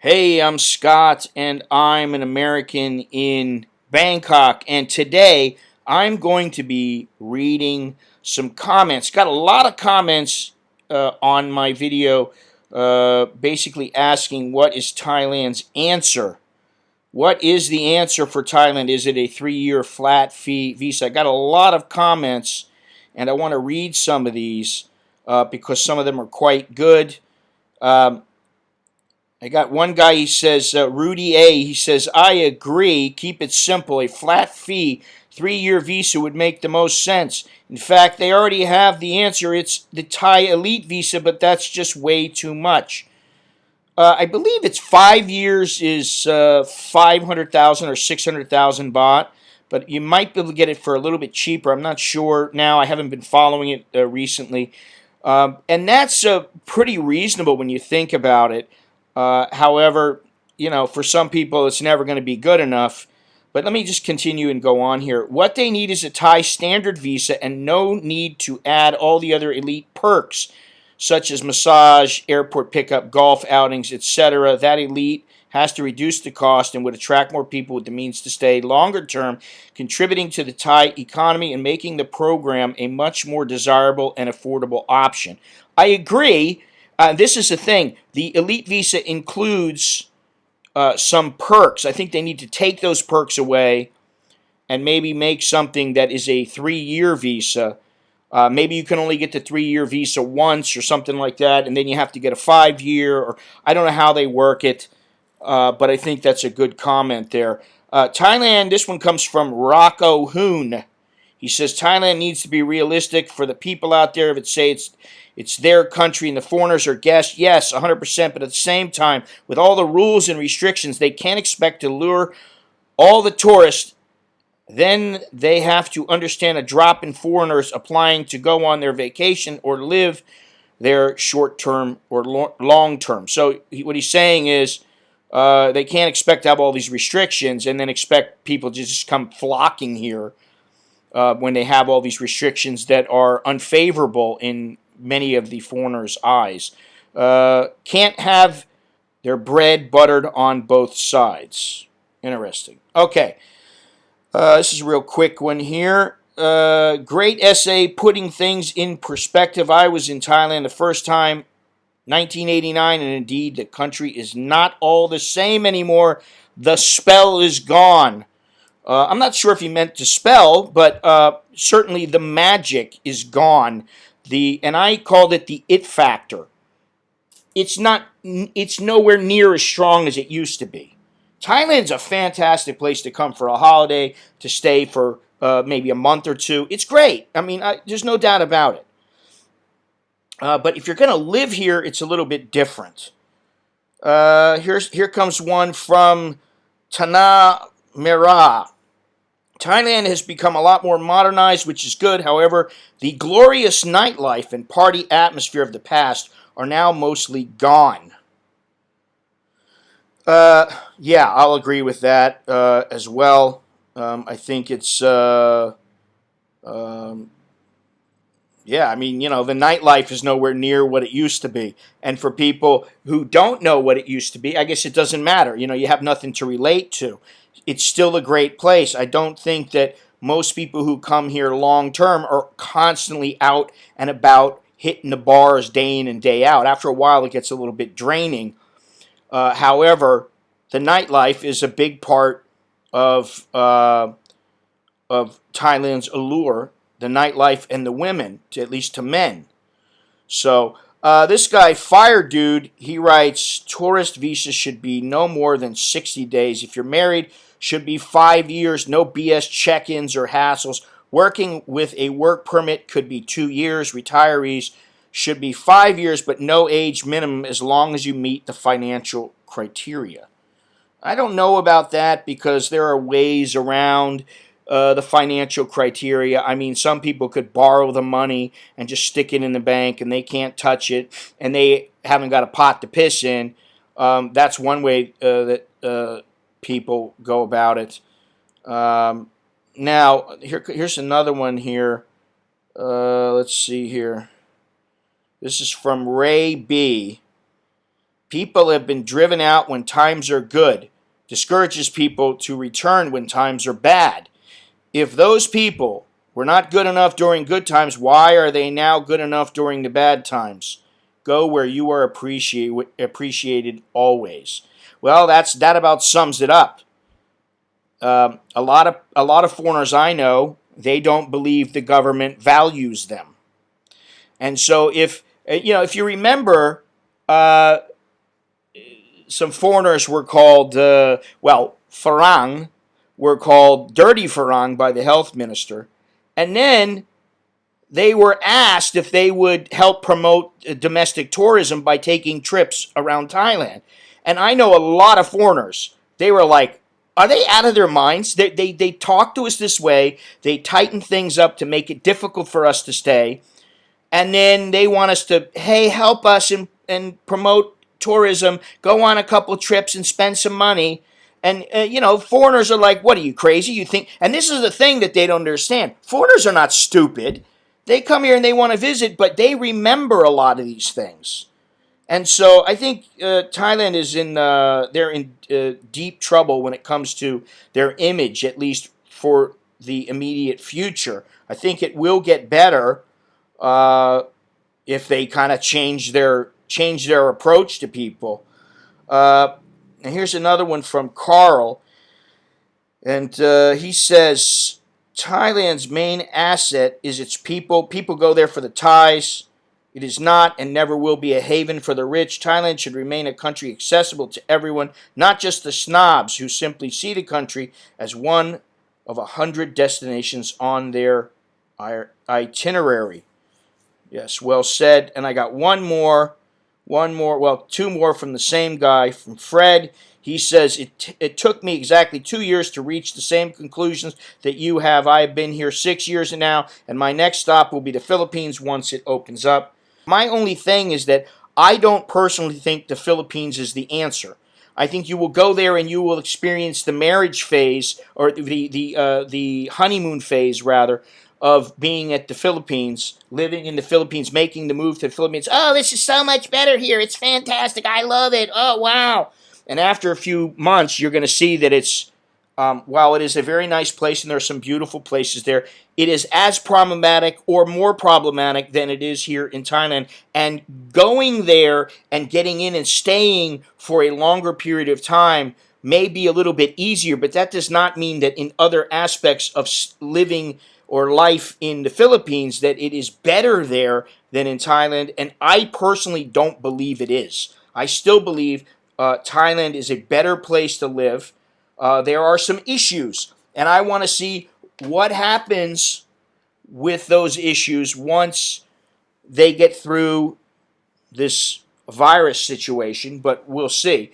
Hey, I'm Scott, and I'm an American in Bangkok. And today I'm going to be reading some comments. Got a lot of comments on my video basically asking what is Thailand's answer. What is the answer for Thailand? Is it a 3-year flat fee visa? I got a lot of comments, and I want to read some of these because some of them are quite good. Um, I got one guy, he says, Rudy A., he says, I agree, keep it simple. A flat fee, 3-year visa would make the most sense. In fact, they already have the answer. It's the Thai Elite visa, but that's just way too much. I believe it's 5 years is 500,000 or 600,000 baht, but you might be able to get it for a little bit cheaper. I'm not sure now. I haven't been following it recently. And that's pretty reasonable when you think about it. However, for some people, it's never going to be good enough. But let me just continue and go on here. What they need is a Thai standard visa and no need to add all the other elite perks, such as massage, airport pickup, golf outings, etc. That elite has to reduce the cost and would attract more people with the means to stay longer term, contributing to the Thai economy and making the program a much more desirable and affordable option. I agree. This is the thing. The elite visa includes some perks. I think they need to take those perks away and maybe make something that is a 3-year visa. Maybe you can only get the 3-year visa once or something like that, and then you have to get a 5-year, or I don't know how they work it, but I think that's a good comment there. Thailand, this one comes from Rocco Hoon. He says Thailand needs to be realistic for the people out there. If it say it's their country and the foreigners are guests, yes, 100%. But at the same time, with all the rules and restrictions, they can't expect to lure all the tourists. Then they have to understand a drop in foreigners applying to go on their vacation or live there short term or long term. So what he's saying is they can't expect to have all these restrictions and then expect people to just come flocking here when they have all these restrictions that are unfavorable in many of the foreigners' eyes. Can't have their bread buttered on both sides. Interesting. Okay. This is a real quick one here. Great essay putting things in perspective. I was in Thailand the first time, 1989, and indeed the country is not all the same anymore. The spell is gone. I'm not sure if he meant to spell, but certainly the magic is gone. And I called it the it factor. It's not. It's nowhere near as strong as it used to be. Thailand's a fantastic place to come for a holiday, to stay for maybe a month or two. It's great. I mean, there's no doubt about it. But if you're going to live here, it's a little bit different. Here comes one from Tana Merah. Thailand has become a lot more modernized, which is good. However, the glorious nightlife and party atmosphere of the past are now mostly gone. Yeah, I'll agree with that as well. I think it's, yeah, I mean, the nightlife is nowhere near what it used to be. And for people who don't know what it used to be, I guess it doesn't matter. You have nothing to relate to. It's still a great place. I don't think that most people who come here long term are constantly out and about hitting the bars day in and day out. After a while, it gets a little bit draining. However, the nightlife is a big part of Thailand's allure. The nightlife and the women, at least to men. So this guy, Fire Dude, he writes, tourist visas should be no more than 60 days. If you're married, should be 5 years, no BS check-ins or hassles. Working with a work permit could be 2 years. Retirees should be 5 years, but no age minimum as long as you meet the financial criteria. I don't know about that because there are ways around the financial criteria. I mean, some people could borrow the money and just stick it in the bank and they can't touch it and they haven't got a pot to piss in. That's one way that people go about it. Now, here's another one here. Let's see here. This is from Ray B. People have been driven out when times are good, discourages people to return when times are bad. If those people were not good enough during good times, why are they now good enough during the bad times? Go where you are appreciated always. Well, that about sums it up. A lot of foreigners I know, they don't believe the government values them, and so if you remember, uh, some foreigners were called farang, were called dirty farang by the health minister, and then they were asked if they would help promote domestic tourism by taking trips around Thailand. And I know a lot of foreigners. They were like, are they out of their minds? They talk to us this way. They tighten things up to make it difficult for us to stay. And then they want us to, hey, help us and promote tourism, go on a couple trips and spend some money. And, foreigners are like, what are you, crazy? You think, and this is the thing that they don't understand. Foreigners are not stupid. They come here and they want to visit, but they remember a lot of these things. And so I think Thailand is they're in deep trouble when it comes to their image, at least for the immediate future. I think it will get better if they kind of change their approach to people. And here's another one from Carl, and he says Thailand's main asset is its people. People go there for the Thais. It is not and never will be a haven for the rich. Thailand should remain a country accessible to everyone, not just the snobs who simply see the country as one of 100 destinations on their itinerary. Yes, well said. And I got two more from the same guy, from Fred. He says, it took me exactly 2 years to reach the same conclusions that you have. I have been here 6 years now, and my next stop will be the Philippines once it opens up. My only thing is that I don't personally think the Philippines is the answer. I think you will go there and you will experience the marriage phase, or the honeymoon phase, rather, of being at the Philippines, living in the Philippines, making the move to the Philippines. Oh, this is so much better here. It's fantastic. I love it. Oh, wow. And after a few months, you're going to see that it's, while it is a very nice place and there are some beautiful places there, it is as problematic or more problematic than it is here in Thailand. And going there and getting in and staying for a longer period of time may be a little bit easier, but that does not mean that in other aspects of living or life in the Philippines that it is better there than in Thailand. And I personally don't believe it is. I still believe Thailand is a better place to live. There are some issues, and I want to see what happens with those issues once they get through this virus situation, but we'll see.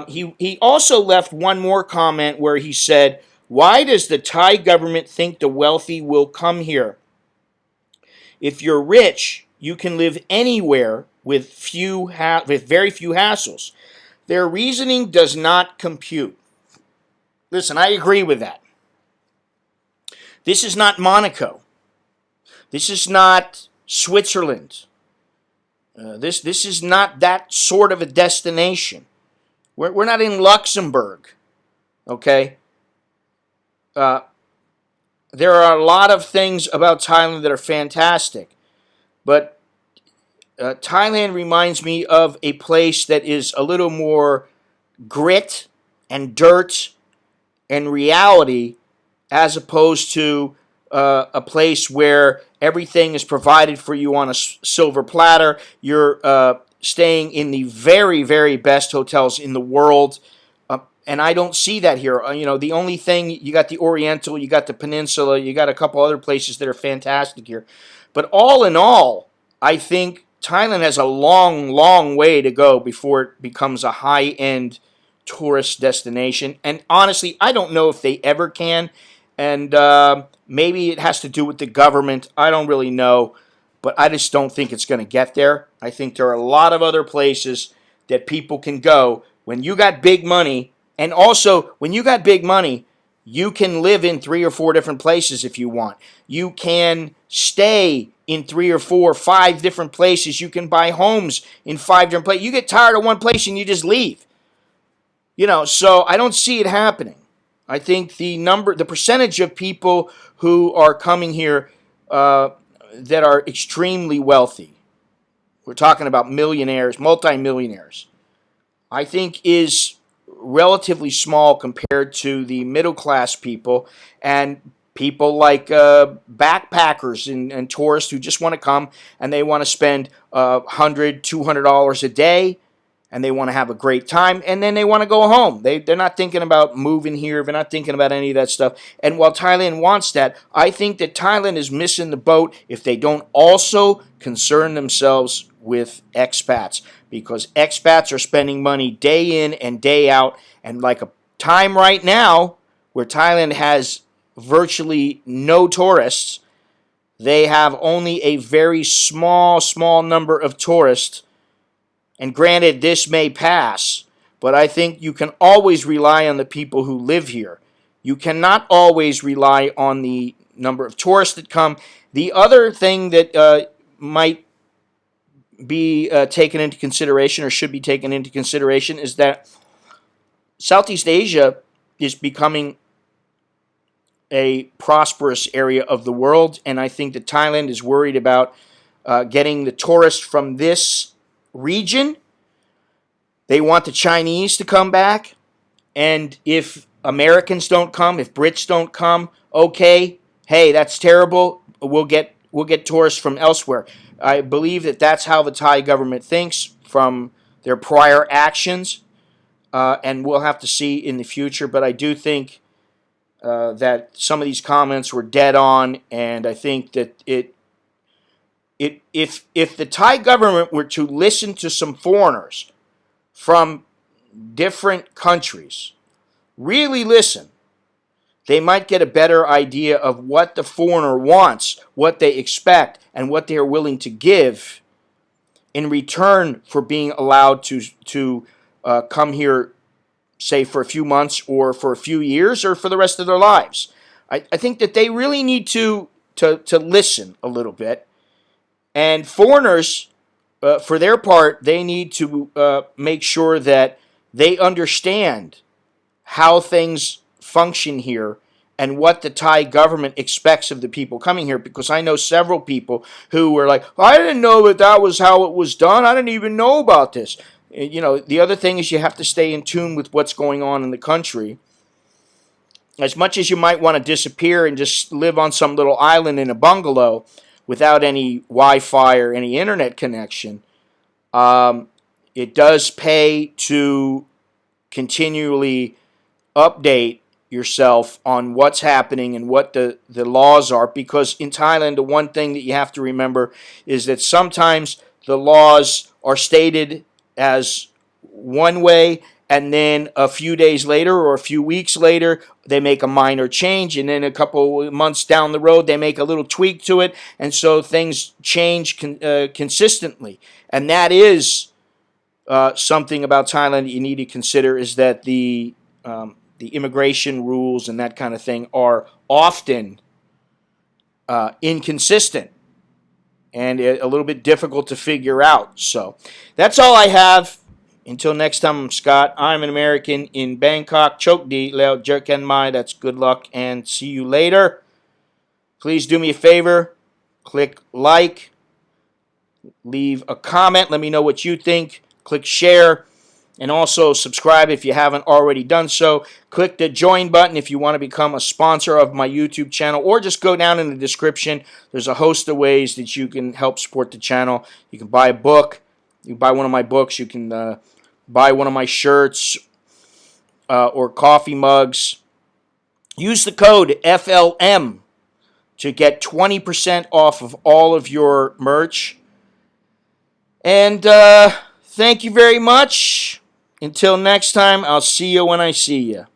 He also left one more comment where he said, why does the Thai government think the wealthy will come here? If you're rich, you can live anywhere with very few hassles. Their reasoning does not compute. Listen, I agree with that. This is not Monaco. This is not Switzerland. This is not that sort of a destination. We're not in Luxembourg, okay? There are a lot of things about Thailand that are fantastic, but Thailand reminds me of a place that is a little more grit and dirt and reality, as opposed to a place where everything is provided for you on a silver platter. You're staying in the very, very best hotels in the world. And I don't see that here. The only thing, you got the Oriental, you got the Peninsula, you got a couple other places that are fantastic here. But all in all, I think Thailand has a long, long way to go before it becomes a high-end tourist destination. And honestly, I don't know if they ever can. And maybe it has to do with the government. I don't really know. But I just don't think it's going to get there. I think there are a lot of other places that people can go when you got big money. And also, when you got big money, You can live in 3 or 4 different places if you want. You can stay in 3 or 4, 5 different places. You can buy homes in 5 different places. You get tired of one place and you just leave. So I don't see it happening. I think the percentage of people who are coming here that are extremely wealthy, we're talking about millionaires, multimillionaires, I think is relatively small compared to the middle class people and people like backpackers and tourists who just want to come and they want to spend $100, $200 a day and they want to have a great time, and then they want to go home. They're not thinking about moving here. They're not thinking about any of that stuff. And while Thailand wants that, I think that Thailand is missing the boat if they don't also concern themselves with expats, because expats are spending money day in and day out, and like a time right now where Thailand has virtually no tourists, they have only a very small number of tourists. And granted, this may pass, but I think you can always rely on the people who live here. You cannot always rely on the number of tourists that come. The other thing that might be taken into consideration, or should be taken into consideration, is that Southeast Asia is becoming a prosperous area of the world, and I think that Thailand is worried about getting the tourists from this region. They want the Chinese to come back, and if Americans don't come, if Brits don't come, okay, hey, that's terrible. We'll get tourists from elsewhere. I believe that that's how the Thai government thinks from their prior actions, and we'll have to see in the future. But I do think that some of these comments were dead on, and I think that if the Thai government were to listen to some foreigners from different countries, really listen, they might get a better idea of what the foreigner wants, what they expect, and what they are willing to give in return for being allowed to come here, say, for a few months or for a few years or for the rest of their lives. I think that they really need to listen a little bit. And foreigners, for their part, they need to make sure that they understand how things function here and what the Thai government expects of the people coming here. Because I know several people who were like, I didn't know that was how it was done. I didn't even know about this. The other thing is you have to stay in tune with what's going on in the country. As much as you might want to disappear and just live on some little island in a bungalow without any Wi-Fi or any internet connection, it does pay to continually update yourself on what's happening and what the laws are. Because in Thailand, the one thing that you have to remember is that sometimes the laws are stated as one way, and then a few days later or a few weeks later, they make a minor change, and then a couple months down the road, they make a little tweak to it, and so things change consistently. And that is something about Thailand that you need to consider, is that the immigration rules and that kind of thing are often inconsistent and a little bit difficult to figure out. So that's all I have. Until next time, I'm Scott. I'm an American in Bangkok. Chok di leo jerken mai. That's good luck and see you later. Please do me a favor. Click like. Leave a comment. Let me know what you think. Click share. And also subscribe if you haven't already done so. Click the join button if you want to become a sponsor of my YouTube channel, or just go down in the description. There's a host of ways that you can help support the channel. You can buy a book. You can buy one of my books. You can buy one of my shirts or coffee mugs. Use the code FLM to get 20% off of all of your merch. And thank you very much. Until next time, I'll see you when I see you.